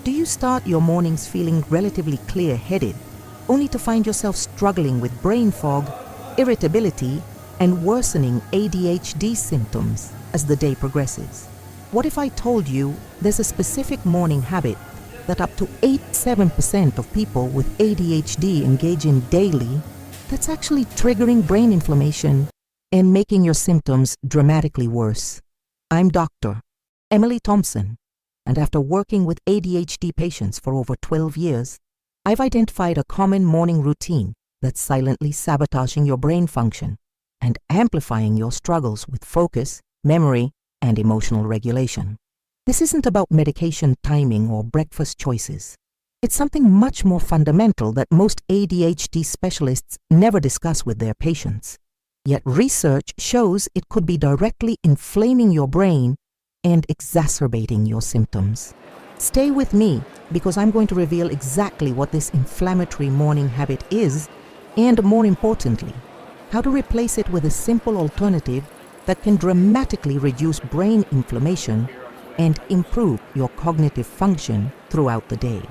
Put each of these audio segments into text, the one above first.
Do you start your mornings feeling relatively clear-headed, only to find yourself struggling with brain fog, irritability, and worsening ADHD symptoms as the day progresses? What if I told you there's a specific morning habit that up to 87% of people with ADHD engage in daily that's actually triggering brain inflammation and making your symptoms dramatically worse? I'm Dr. Emily Thompson, and after working with ADHD patients for over 12 years, I've identified a common morning routine that's silently sabotaging your brain function and amplifying your struggles with focus, memory, and emotional regulation. This isn't about medication timing or breakfast choices. It's something much more fundamental that most ADHD specialists never discuss with their patients. Yet research shows it could be directly inflaming your brain and exacerbating your symptoms. Stay with me because I'm going to reveal exactly what this inflammatory morning habit is and, more importantly, how to replace it with a simple alternative that can dramatically reduce brain inflammation and improve your cognitive function throughout the day.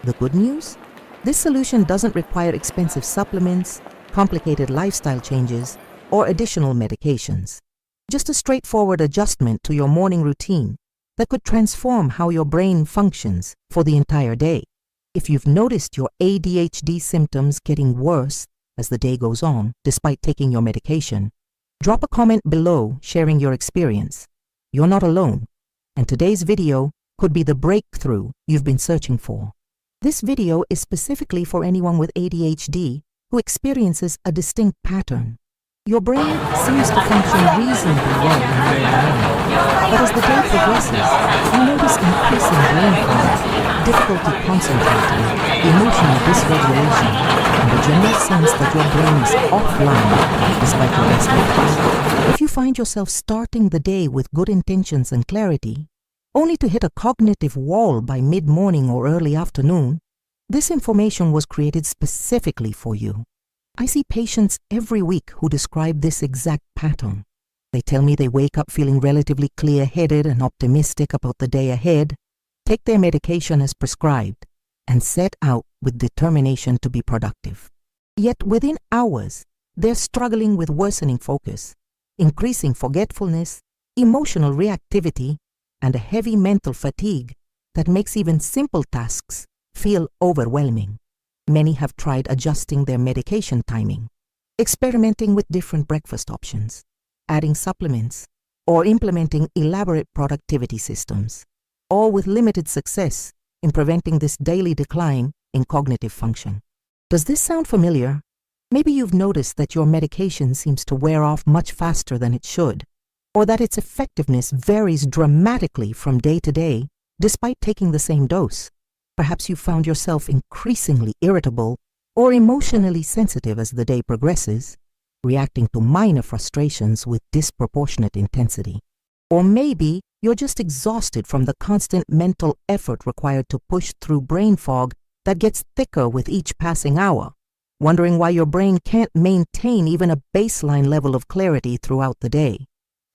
The good news? This solution doesn't require expensive supplements, complicated lifestyle changes, or additional medications. Just a straightforward adjustment to your morning routine that could transform how your brain functions for the entire day. If you've noticed your ADHD symptoms getting worse as the day goes on, despite taking your medication, drop a comment below sharing your experience. You're not alone, and today's video could be the breakthrough you've been searching for. This video is specifically for anyone with ADHD who experiences a distinct pattern. Your brain seems to function reasonably well in the morning, but as the day progresses, you notice increasing brain fog, difficulty concentrating, emotional dysregulation, and a general sense that your brain is offline despite your best efforts. If you find yourself starting the day with good intentions and clarity, only to hit a cognitive wall by mid-morning or early afternoon, this information was created specifically for you. I see patients every week who describe this exact pattern. They tell me they wake up feeling relatively clear-headed and optimistic about the day ahead, take their medication as prescribed, and set out with determination to be productive. Yet within hours, they're struggling with worsening focus, increasing forgetfulness, emotional reactivity, and a heavy mental fatigue that makes even simple tasks feel overwhelming. Many have tried adjusting their medication timing, experimenting with different breakfast options, adding supplements, or implementing elaborate productivity systems, all with limited success in preventing this daily decline in cognitive function. Does this sound familiar? Maybe you've noticed that your medication seems to wear off much faster than it should, or that its effectiveness varies dramatically from day to day despite taking the same dose. Perhaps you found yourself increasingly irritable or emotionally sensitive as the day progresses, reacting to minor frustrations with disproportionate intensity. Or maybe you're just exhausted from the constant mental effort required to push through brain fog that gets thicker with each passing hour, wondering why your brain can't maintain even a baseline level of clarity throughout the day.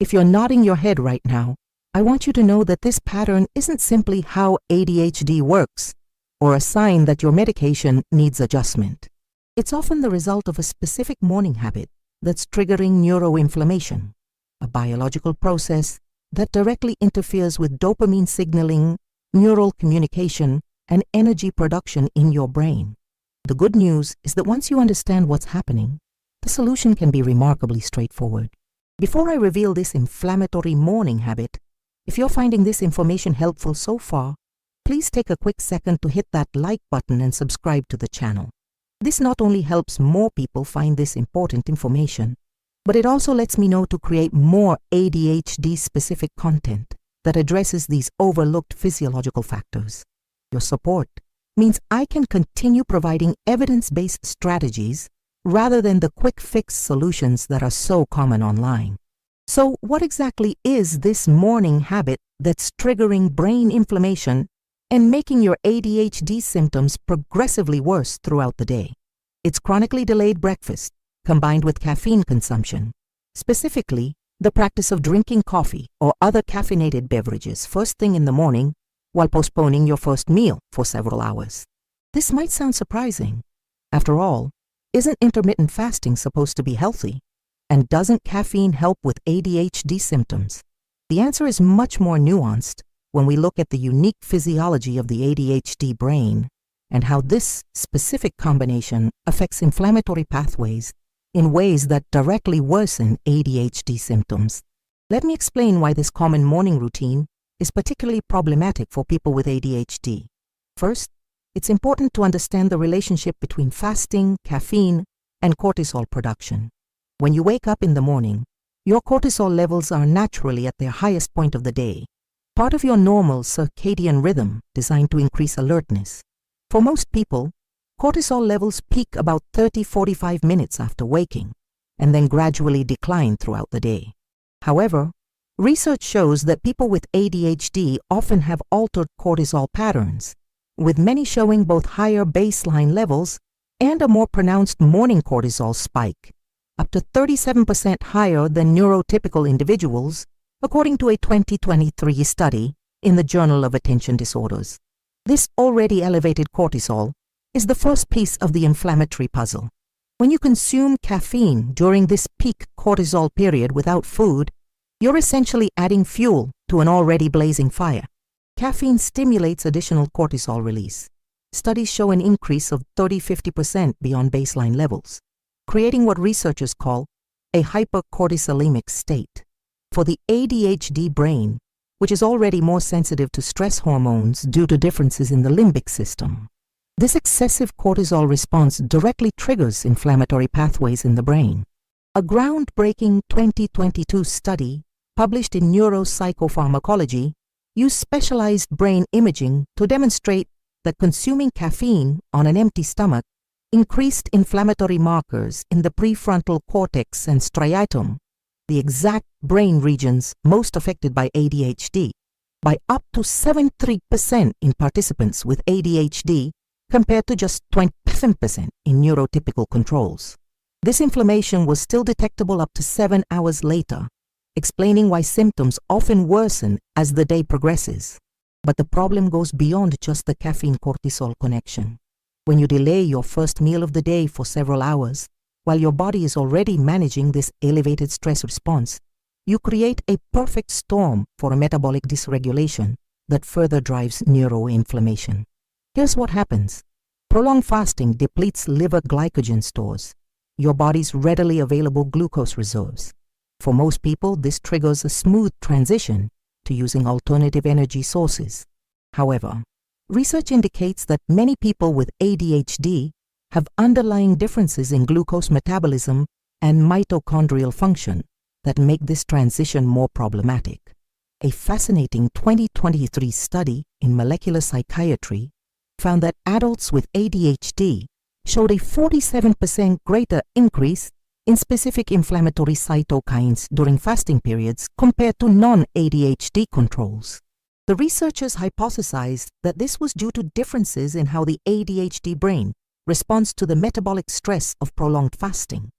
If you're nodding your head right now, I want you to know that this pattern isn't simply how ADHD works, or a sign that your medication needs adjustment. It's often the result of a specific morning habit that's triggering neuroinflammation, a biological process that directly interferes with dopamine signaling, neural communication, and energy production in your brain. The good news is that once you understand what's happening, the solution can be remarkably straightforward. Before I reveal this inflammatory morning habit, if you're finding this information helpful so far, please take a quick second to hit that like button and subscribe to the channel. This not only helps more people find this important information, but it also lets me know to create more ADHD-specific content that addresses these overlooked physiological factors. Your support means I can continue providing evidence-based strategies rather than the quick-fix solutions that are so common online. So what exactly is this morning habit that's triggering brain inflammation and making your ADHD symptoms progressively worse throughout the day? It's chronically delayed breakfast combined with caffeine consumption, specifically the practice of drinking coffee or other caffeinated beverages first thing in the morning while postponing your first meal for several hours. This might sound surprising. After all, isn't intermittent fasting supposed to be healthy? And doesn't caffeine help with ADHD symptoms? The answer is much more nuanced when we look at the unique physiology of the ADHD brain and how this specific combination affects inflammatory pathways in ways that directly worsen ADHD symptoms. Let me explain why this common morning routine is particularly problematic for people with ADHD. First, it's important to understand the relationship between fasting, caffeine, and cortisol production. When you wake up in the morning, your cortisol levels are naturally at their highest point of the day, part of your normal circadian rhythm designed to increase alertness. For most people, cortisol levels peak about 30-45 minutes after waking and then gradually decline throughout the day. However, research shows that people with ADHD often have altered cortisol patterns, with many showing both higher baseline levels and a more pronounced morning cortisol spike, up to 37% higher than neurotypical individuals, according to a 2023 study in the Journal of Attention Disorders. This already elevated cortisol is the first piece of the inflammatory puzzle. When you consume caffeine during this peak cortisol period without food, you're essentially adding fuel to an already blazing fire. Caffeine stimulates additional cortisol release. Studies show an increase of 30-50% beyond baseline levels, creating what researchers call a hypercortisolemic state. For the ADHD brain, which is already more sensitive to stress hormones due to differences in the limbic system, this excessive cortisol response directly triggers inflammatory pathways in the brain. A groundbreaking 2022 study published in Neuropsychopharmacology used specialized brain imaging to demonstrate that consuming caffeine on an empty stomach increased inflammatory markers in the prefrontal cortex and striatum, the exact brain regions most affected by ADHD, by up to 73% in participants with ADHD compared to just 27% in neurotypical controls. This inflammation was still detectable up to 7 hours later, explaining why symptoms often worsen as the day progresses. But the problem goes beyond just the caffeine-cortisol connection. When you delay your first meal of the day for several hours, while your body is already managing this elevated stress response, you create a perfect storm for a metabolic dysregulation that further drives neuroinflammation. Here's what happens. Prolonged fasting depletes liver glycogen stores, your body's readily available glucose reserves. For most people, this triggers a smooth transition to using alternative energy sources. However, research indicates that many people with ADHD have underlying differences in glucose metabolism and mitochondrial function that make this transition more problematic. A fascinating 2023 study in molecular psychiatry found that adults with ADHD showed a 47% greater increase in specific inflammatory cytokines during fasting periods compared to non-ADHD controls. The researchers hypothesized that this was due to differences in how the ADHD brain responds to the metabolic stress of prolonged fasting,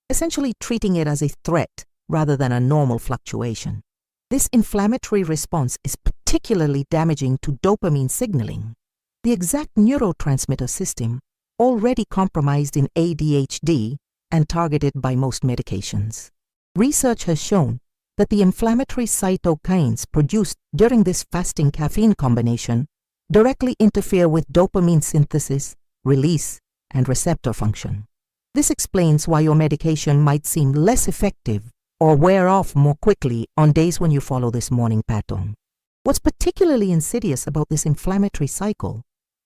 essentially treating it as a threat rather than a normal fluctuation. This inflammatory response is particularly damaging to dopamine signaling, the exact neurotransmitter system already compromised in ADHD and targeted by most medications. Research has shown that the inflammatory cytokines produced during this fasting caffeine combination directly interfere with dopamine synthesis, release, and receptor function. This explains why your medication might seem less effective or wear off more quickly on days when you follow this morning pattern. What's particularly insidious about this inflammatory cycle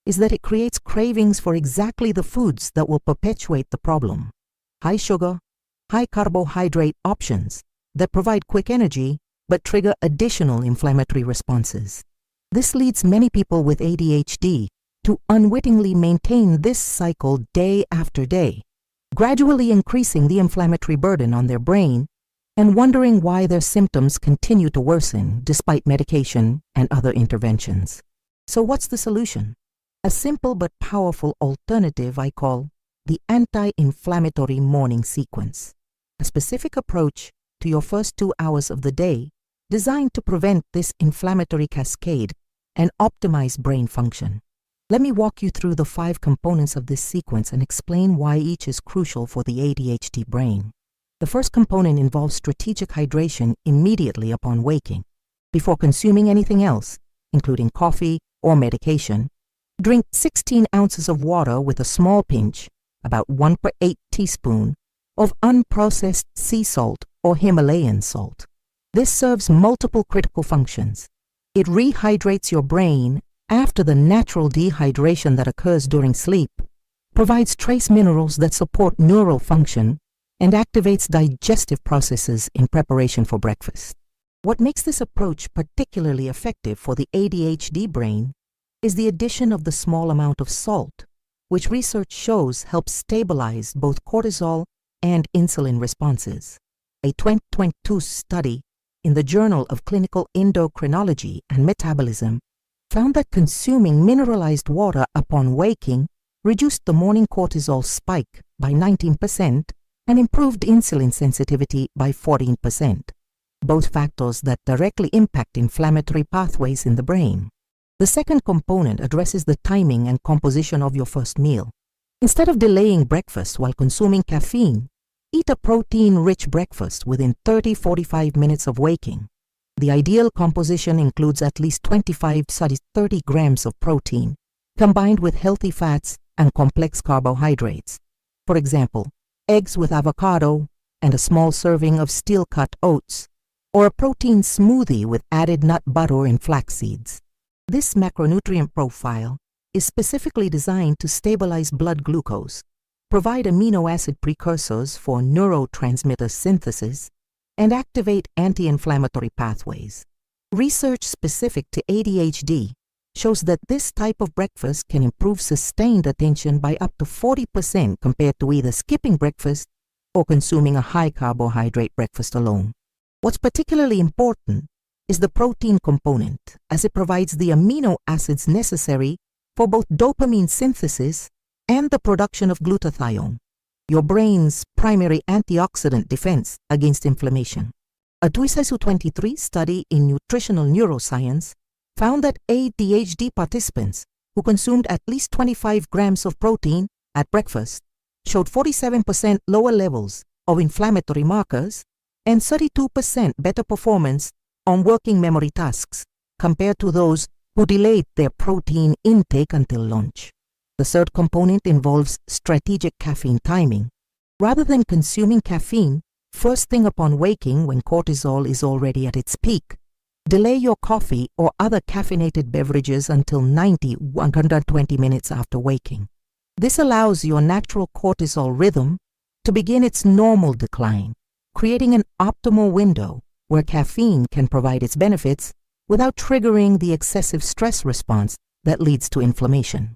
is that it creates cravings for exactly the foods that will perpetuate the problem. High sugar, high carbohydrate options that provide quick energy but trigger additional inflammatory responses. This leads many people with ADHD to unwittingly maintain this cycle day after day, gradually increasing the inflammatory burden on their brain and wondering why their symptoms continue to worsen despite medication and other interventions. So what's the solution? A simple but powerful alternative I call the anti-inflammatory morning sequence, a specific approach to your first 2 hours of the day designed to prevent this inflammatory cascade and optimize brain function. Let me walk you through the 5 components of this sequence and explain why each is crucial for the ADHD brain. The first component involves strategic hydration immediately upon waking. Before consuming anything else, including coffee or medication, drink 16 ounces of water with a small pinch, about 1 per 8 teaspoon, of unprocessed sea salt or Himalayan salt. This serves multiple critical functions. It rehydrates your brain after the natural dehydration that occurs during sleep, provides trace minerals that support neural function, and activates digestive processes in preparation for breakfast. What makes this approach particularly effective for the ADHD brain is the addition of the small amount of salt, which research shows helps stabilize both cortisol and insulin responses. A 2022 study in the Journal of Clinical Endocrinology and Metabolism found that consuming mineralized water upon waking reduced the morning cortisol spike by 19% and improved insulin sensitivity by 14%, both factors that directly impact inflammatory pathways in the brain. The second component addresses the timing and composition of your first meal. Instead of delaying breakfast while consuming caffeine, eat a protein-rich breakfast within 30-45 minutes of waking. The ideal composition includes at least 25-30 grams of protein, combined with healthy fats and complex carbohydrates. For example, eggs with avocado and a small serving of steel-cut oats, or a protein smoothie with added nut butter and flax seeds. This macronutrient profile is specifically designed to stabilize blood glucose, provide amino acid precursors for neurotransmitter synthesis, and activate anti-inflammatory pathways. Research specific to ADHD shows that this type of breakfast can improve sustained attention by up to 40% compared to either skipping breakfast or consuming a high-carbohydrate breakfast alone. What's particularly important is the protein component, as it provides the amino acids necessary for both dopamine synthesis and the production of glutathione, your brain's primary antioxidant defense against inflammation. A 2023 study in nutritional neuroscience found that ADHD participants who consumed at least 25 grams of protein at breakfast showed 47% lower levels of inflammatory markers and 32% better performance on working memory tasks compared to those who delayed their protein intake until lunch. The third component involves strategic caffeine timing. Rather than consuming caffeine first thing upon waking when cortisol is already at its peak, delay your coffee or other caffeinated beverages until 90-120 minutes after waking. This allows your natural cortisol rhythm to begin its normal decline, creating an optimal window where caffeine can provide its benefits without triggering the excessive stress response that leads to inflammation.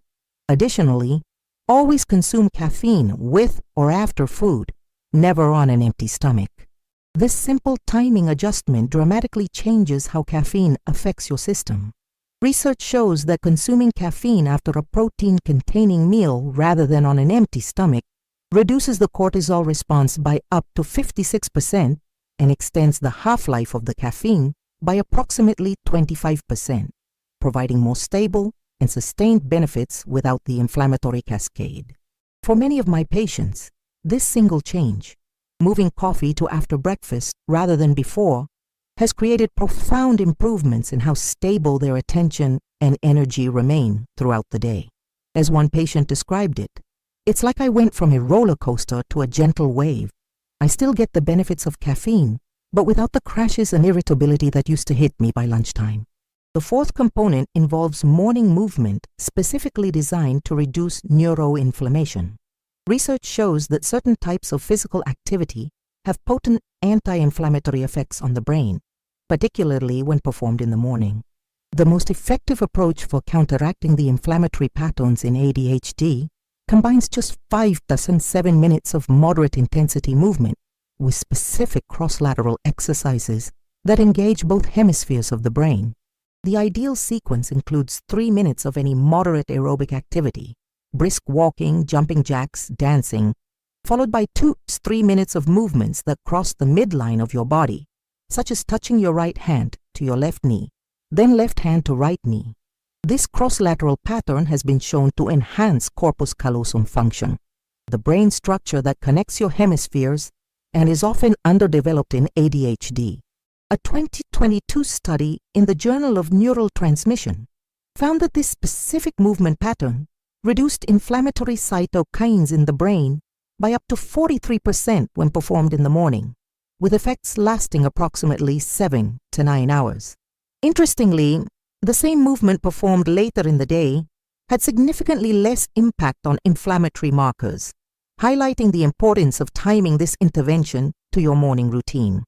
Additionally, always consume caffeine with or after food, never on an empty stomach. This simple timing adjustment dramatically changes how caffeine affects your system. Research shows that consuming caffeine after a protein-containing meal rather than on an empty stomach reduces the cortisol response by up to 56% and extends the half-life of the caffeine by approximately 25%, providing more stable and sustained benefits without the inflammatory cascade. For many of my patients, this single change, moving coffee to after breakfast rather than before, has created profound improvements in how stable their attention and energy remain throughout the day. As one patient described it, "It's like I went from a roller coaster to a gentle wave. I still get the benefits of caffeine, but without the crashes and irritability that used to hit me by lunchtime." The fourth component involves morning movement specifically designed to reduce neuroinflammation. Research shows that certain types of physical activity have potent anti-inflammatory effects on the brain, particularly when performed in the morning. The most effective approach for counteracting the inflammatory patterns in ADHD combines just 5 to 7 minutes of moderate intensity movement with specific cross-lateral exercises that engage both hemispheres of the brain. The ideal sequence includes 3 minutes of any moderate aerobic activity, brisk walking, jumping jacks, dancing, followed by 2 to 3 minutes of movements that cross the midline of your body, such as touching your right hand to your left knee, then left hand to right knee, This cross-lateral pattern has been shown to enhance corpus callosum function, the brain structure that connects your hemispheres and is often underdeveloped in ADHD. A 2022 study in the Journal of Neural Transmission found that this specific movement pattern reduced inflammatory cytokines in the brain by up to 43% when performed in the morning, with effects lasting approximately 7 to 9 hours. Interestingly, the same movement performed later in the day had significantly less impact on inflammatory markers, highlighting the importance of timing this intervention to your morning routine.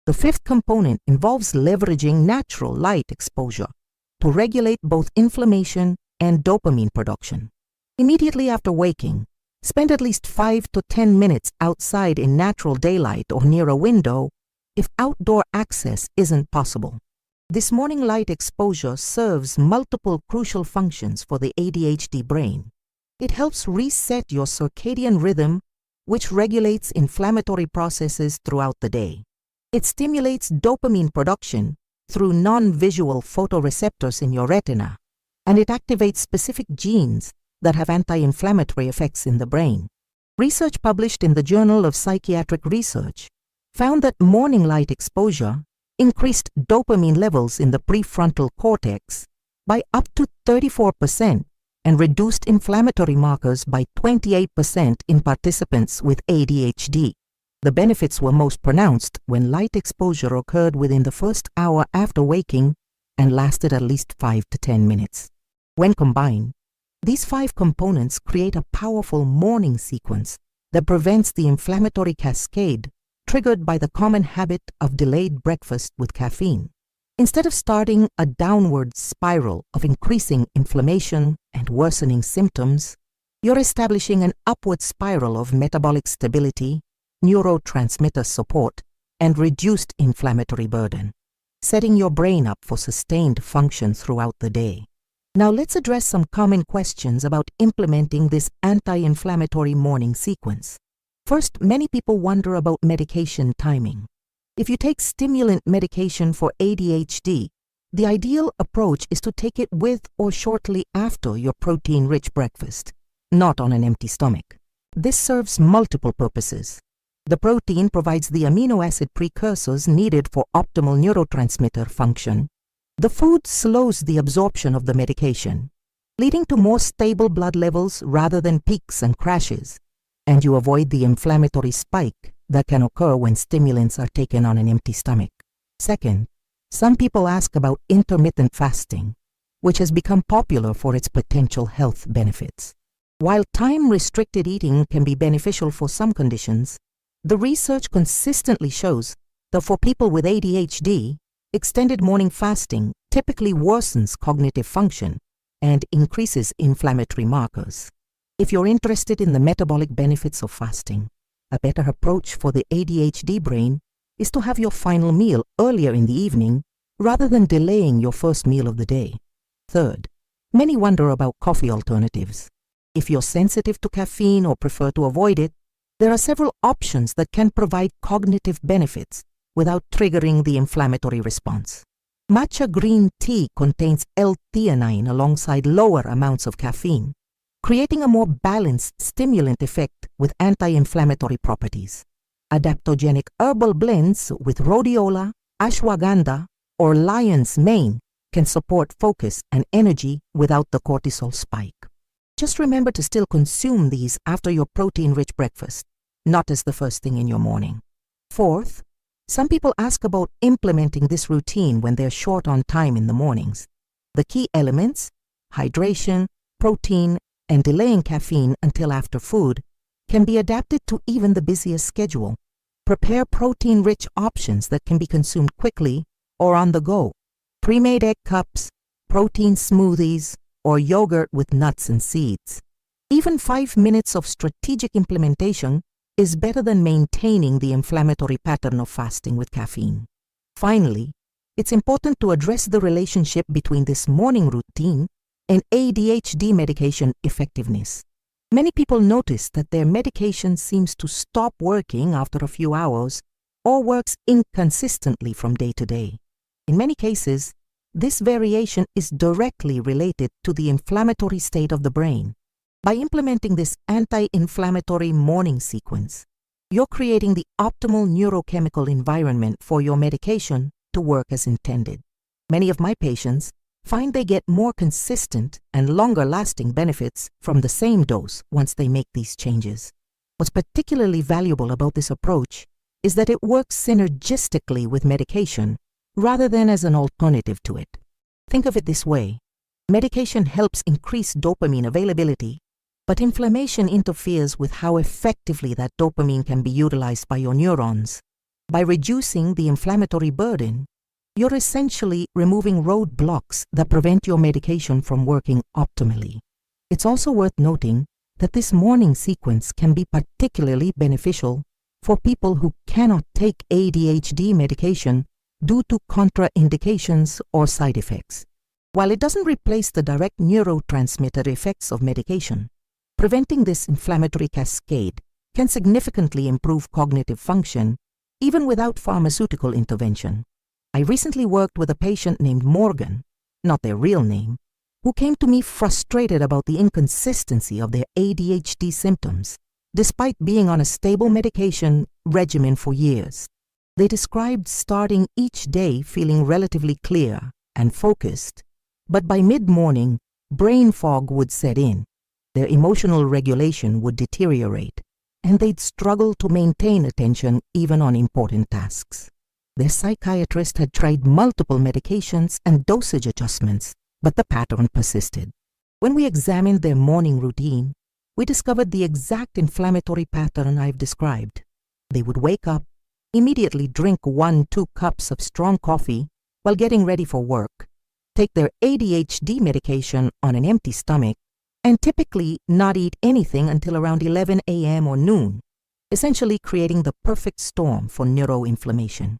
The fifth component involves leveraging natural light exposure to regulate both inflammation and dopamine production. Immediately after waking, spend at least 5 to 10 minutes outside in natural daylight or near a window if outdoor access isn't possible. This morning light exposure serves multiple crucial functions for the ADHD brain. It helps reset your circadian rhythm, which regulates inflammatory processes throughout the day. It stimulates dopamine production through non-visual photoreceptors in your retina, and it activates specific genes that have anti-inflammatory effects in the brain. Research published in the Journal of Psychiatric Research found that morning light exposure increased dopamine levels in the prefrontal cortex by up to 34% and reduced inflammatory markers by 28% in participants with ADHD. The benefits were most pronounced when light exposure occurred within the first hour after waking and lasted at least 5 to 10 minutes. When combined, these 5 components create a powerful morning sequence that prevents the inflammatory cascade triggered by the common habit of delayed breakfast with caffeine. Instead of starting a downward spiral of increasing inflammation and worsening symptoms, you're establishing an upward spiral of metabolic stability, neurotransmitter support, and reduced inflammatory burden, setting your brain up for sustained function throughout the day. Now let's address some common questions about implementing this anti-inflammatory morning sequence. First, many people wonder about medication timing. If you take stimulant medication for ADHD, the ideal approach is to take it with or shortly after your protein-rich breakfast, not on an empty stomach. This serves multiple purposes. The protein provides the amino acid precursors needed for optimal neurotransmitter function. The food slows the absorption of the medication, leading to more stable blood levels rather than peaks and crashes, and you avoid the inflammatory spike that can occur when stimulants are taken on an empty stomach. Second, some people ask about intermittent fasting, which has become popular for its potential health benefits. While time-restricted eating can be beneficial for some conditions, the research consistently shows that for people with ADHD, extended morning fasting typically worsens cognitive function and increases inflammatory markers. If you're interested in the metabolic benefits of fasting, a better approach for the ADHD brain is to have your final meal earlier in the evening rather than delaying your first meal of the day. Third, many wonder about coffee alternatives. If you're sensitive to caffeine or prefer to avoid it, there are several options that can provide cognitive benefits without triggering the inflammatory response. Matcha green tea contains L-theanine alongside lower amounts of caffeine, creating a more balanced stimulant effect with anti-inflammatory properties. Adaptogenic herbal blends with rhodiola, ashwagandha, or lion's mane can support focus and energy without the cortisol spike. Just remember to still consume these after your protein-rich breakfast, not as the first thing in your morning. Fourth, some people ask about implementing this routine when they're short on time in the mornings. The key elements, hydration, protein, and delaying caffeine until after food, can be adapted to even the busiest schedule. Prepare protein-rich options that can be consumed quickly or on the go. Pre-made egg cups, protein smoothies, or yogurt with nuts and seeds. Even 5 minutes of strategic implementation is better than maintaining the inflammatory pattern of fasting with caffeine. Finally, it's important to address the relationship between this morning routine and ADHD medication effectiveness. Many people notice that their medication seems to stop working after a few hours or works inconsistently from day to day. In many cases, This variation is directly related to the inflammatory state of the brain. By implementing this anti-inflammatory morning sequence, you're creating the optimal neurochemical environment for your medication to work as intended. Many of my patients find they get more consistent and longer-lasting benefits from the same dose once they make these changes. What's particularly valuable about this approach is that it works synergistically with medication rather than as an alternative to it. Think of it this way. Medication helps increase dopamine availability, but inflammation interferes with how effectively that dopamine can be utilized by your neurons. By reducing the inflammatory burden, you're essentially removing roadblocks that prevent your medication from working optimally. It's also worth noting that this morning sequence can be particularly beneficial for people who cannot take ADHD medication due to contraindications or side effects. While it doesn't replace the direct neurotransmitter effects of medication, preventing this inflammatory cascade can significantly improve cognitive function even without pharmaceutical intervention. I recently worked with a patient named Morgan, not their real name, who came to me frustrated about the inconsistency of their ADHD symptoms, despite being on a stable medication regimen for years. They described starting each day feeling relatively clear and focused, but by mid-morning, brain fog would set in, their emotional regulation would deteriorate, and they'd struggle to maintain attention even on important tasks. Their psychiatrist had tried multiple medications and dosage adjustments, but the pattern persisted. When we examined their morning routine, we discovered the exact inflammatory pattern I've described. They would wake up, immediately drink 1-2 cups of strong coffee while getting ready for work, take their ADHD medication on an empty stomach, and typically not eat anything until around 11 a.m. or noon, essentially creating the perfect storm for neuroinflammation.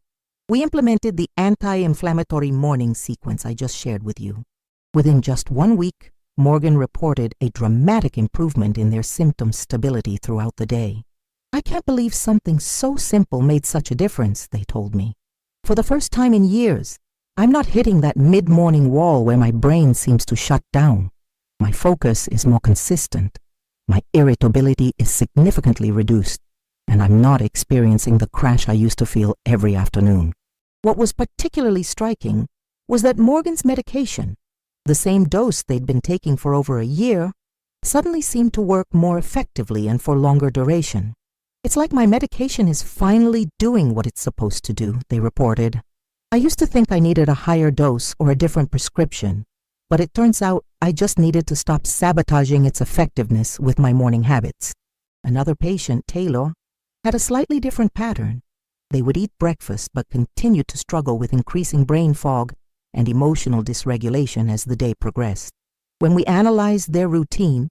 We implemented the anti-inflammatory morning sequence I just shared with you. Within just 1 week, Morgan reported a dramatic improvement in their symptom stability throughout the day. I can't believe something so simple made such a difference, they told me. For the first time in years, I'm not hitting that mid-morning wall where my brain seems to shut down. My focus is more consistent. My irritability is significantly reduced, and I'm not experiencing the crash I used to feel every afternoon. What was particularly striking was that Morgan's medication, the same dose they'd been taking for over a year, suddenly seemed to work more effectively and for longer duration. It's like my medication is finally doing what it's supposed to do, they reported. I used to think I needed a higher dose or a different prescription, but it turns out I just needed to stop sabotaging its effectiveness with my morning habits. Another patient, Taylor, had a slightly different pattern. They would eat breakfast but continued to struggle with increasing brain fog and emotional dysregulation as the day progressed. When we analyzed their routine,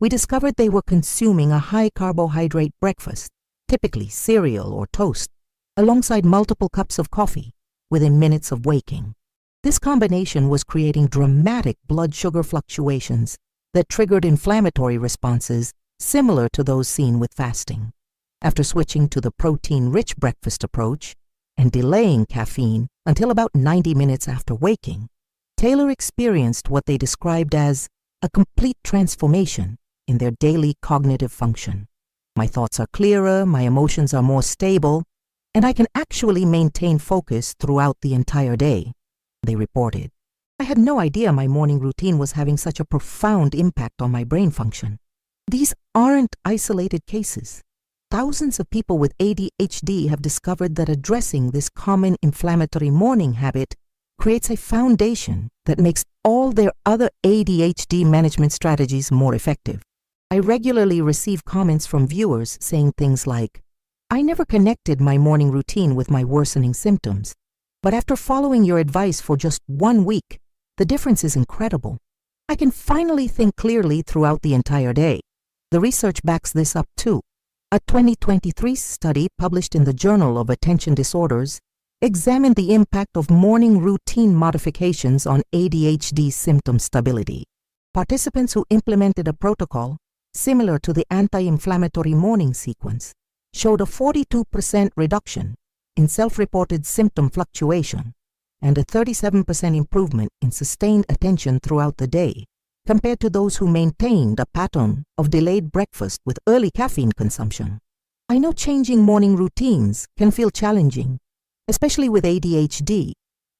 we discovered they were consuming a high-carbohydrate breakfast, typically cereal or toast, alongside multiple cups of coffee within minutes of waking. This combination was creating dramatic blood sugar fluctuations that triggered inflammatory responses similar to those seen with fasting. After switching to the protein-rich breakfast approach and delaying caffeine until about 90 minutes after waking, Taylor experienced what they described as a complete transformation in their daily cognitive function. My thoughts are clearer, my emotions are more stable, and I can actually maintain focus throughout the entire day, they reported. I had no idea my morning routine was having such a profound impact on my brain function. These aren't isolated cases. Thousands of people with ADHD have discovered that addressing this common inflammatory morning habit creates a foundation that makes all their other ADHD management strategies more effective. I regularly receive comments from viewers saying things like, "I never connected my morning routine with my worsening symptoms, but after following your advice for just 1 week, the difference is incredible. I can finally think clearly throughout the entire day." The research backs this up too. A 2023 study published in the Journal of Attention Disorders examined the impact of morning routine modifications on ADHD symptom stability. Participants who implemented a protocol similar to the anti-inflammatory morning sequence showed a 42% reduction in self-reported symptom fluctuation, and a 37% improvement in sustained attention throughout the day, compared to those who maintained a pattern of delayed breakfast with early caffeine consumption. I know changing morning routines can feel challenging, especially with ADHD,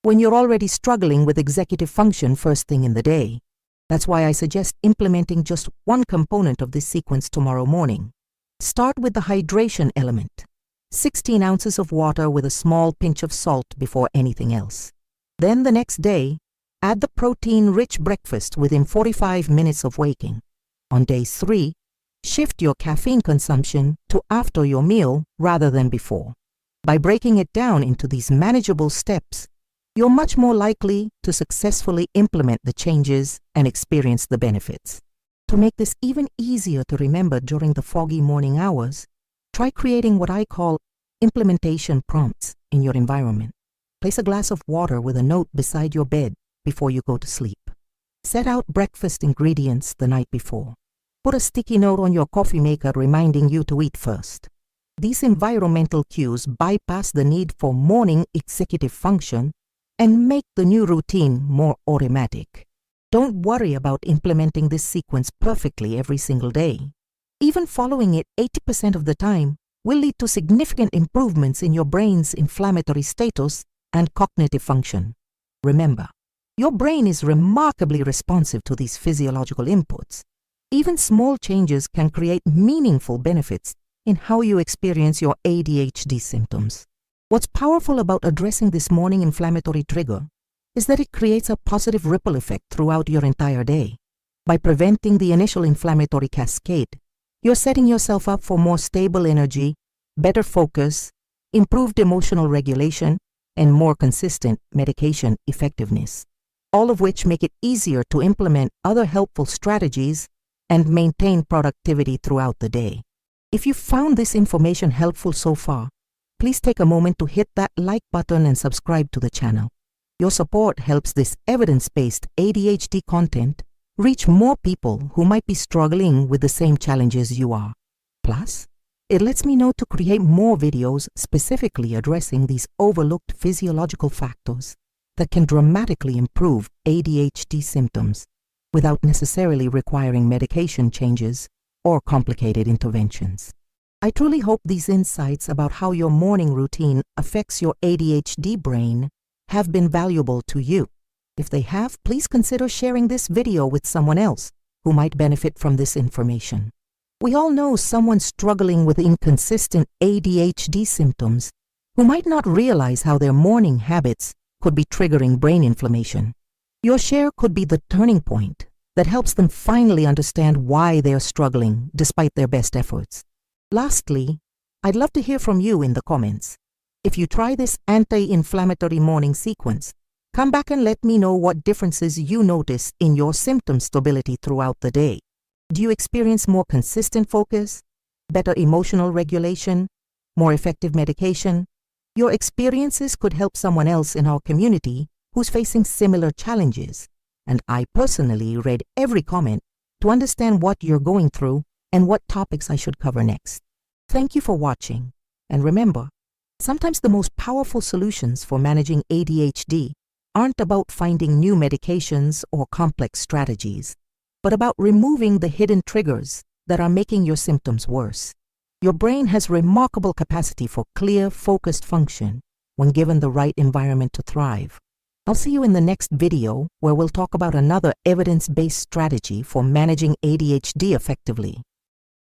when you're already struggling with executive function first thing in the day. That's why I suggest implementing just one component of this sequence tomorrow morning. Start with the hydration element. 16 ounces of water with a small pinch of salt before anything else. Then the next day, add the protein-rich breakfast within 45 minutes of waking. On day 3, shift your caffeine consumption to after your meal rather than before. By breaking it down into these manageable steps, you're much more likely to successfully implement the changes and experience the benefits. To make this even easier to remember during the foggy morning hours, try creating what I call implementation prompts in your environment. Place a glass of water with a note beside your bed before you go to sleep. Set out breakfast ingredients the night before. Put a sticky note on your coffee maker reminding you to eat first. These environmental cues bypass the need for morning executive function and make the new routine more automatic. Don't worry about implementing this sequence perfectly every single day. Even following it 80% of the time will lead to significant improvements in your brain's inflammatory status and cognitive function. Remember, your brain is remarkably responsive to these physiological inputs. Even small changes can create meaningful benefits in how you experience your ADHD symptoms. What's powerful about addressing this morning inflammatory trigger is that it creates a positive ripple effect throughout your entire day. By preventing the initial inflammatory cascade, you're setting yourself up for more stable energy, better focus, improved emotional regulation, and more consistent medication effectiveness, all of which make it easier to implement other helpful strategies and maintain productivity throughout the day. If you found this information helpful so far, please take a moment to hit that like button and subscribe to the channel. Your support helps this evidence-based ADHD content reach more people who might be struggling with the same challenges you are. Plus, it lets me know to create more videos specifically addressing these overlooked physiological factors that can dramatically improve ADHD symptoms without necessarily requiring medication changes or complicated interventions. I truly hope these insights about how your morning routine affects your ADHD brain have been valuable to you. If they have, please consider sharing this video with someone else who might benefit from this information. We all know someone struggling with inconsistent ADHD symptoms who might not realize how their morning habits could be triggering brain inflammation. Your share could be the turning point that helps them finally understand why they are struggling despite their best efforts. Lastly, I'd love to hear from you in the comments. If you try this anti-inflammatory morning sequence, come back and let me know what differences you notice in your symptom stability throughout the day. Do you experience more consistent focus, better emotional regulation, more effective medication? Your experiences could help someone else in our community who's facing similar challenges, and I personally read every comment to understand what you're going through and what topics I should cover next. Thank you for watching, and remember, sometimes the most powerful solutions for managing ADHD aren't about finding new medications or complex strategies, but about removing the hidden triggers that are making your symptoms worse. Your brain has remarkable capacity for clear, focused function when given the right environment to thrive. I'll see you in the next video where we'll talk about another evidence-based strategy for managing ADHD effectively.